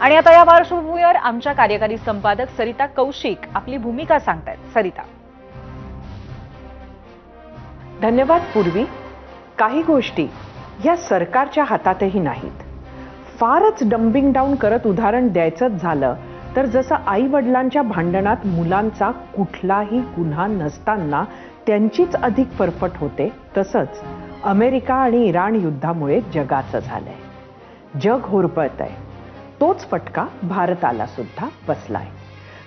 आणि आता या पार्श्वभूमीवर आमच्या कार्यकारी संपादक सरिता कौशिक आपली भूमिका सांगतायत. सरिता. धन्यवाद पूर्वी. काही गोष्टी या सरकारच्या हातातही नाहीत. फारच डम्बिंग डाऊन करत उदाहरण द्यायचंच झालं तर जसं आई वडिलांच्या भांडणात मुलांचा कुठलाही गुन्हा नसताना त्यांचीच अधिक फरफट होते, तसंच अमेरिका आणि इराण युद्धामुळे जगाचं झालंय. जग होरपळतंय. तोच फटका भारताला सुद्धा बसलाय.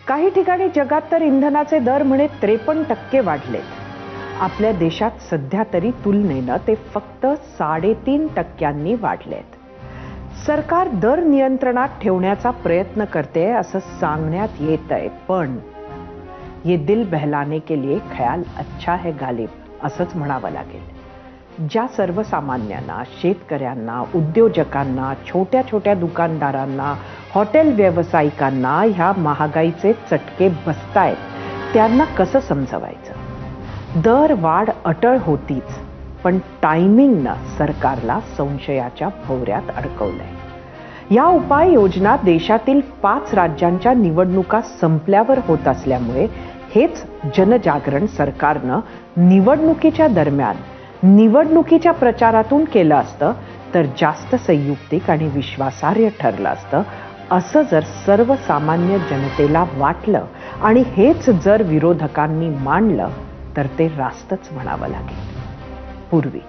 काही ठिकाणी जगात तर इंधनाचे दर म्हणे 53% वाढलेत. आपल्या देशात सध्या तरी तुलनेनं ते फक्त 3.5% वाढलेत. सरकार दर नियंत्रणात ठेवण्याचा प्रयत्न करते असं सांगण्यात येतंय, पण ये दिल बहलाने के लिए ख्याल अच्छा है गालिब असंच म्हणावं लागेल. ज्या सर्वसामान्यांना, शेतकऱ्यांना, उद्योजकांना, छोट्या छोट्या दुकानदारांना, हॉटेल व्यावसायिकांना ह्या महागाईचे चटके बसतायत, त्यांना कसं समजवायचं? दर वाढ अटळ होतीच, पण टायमिंगनं सरकारला संशयाच्या भोवऱ्यात अडकवलंय. या उपाययोजना देशातील 5 राज्यांच्या निवडणुका संपल्यावर होत असल्यामुळे हेच जनजागरण सरकारनं निवडणुकीच्या दरम्यान निवडणुकीच्या प्रचारातून केलं असतं तर जास्त संयुक्तिक आणि विश्वासार्ह ठरलं असतं, असं जर सर्वसामान्य जनतेला वाटलं आणि हेच जर विरोधकांनी मांडलं तर ते रास्तच म्हणावं लागेल. पूर्वी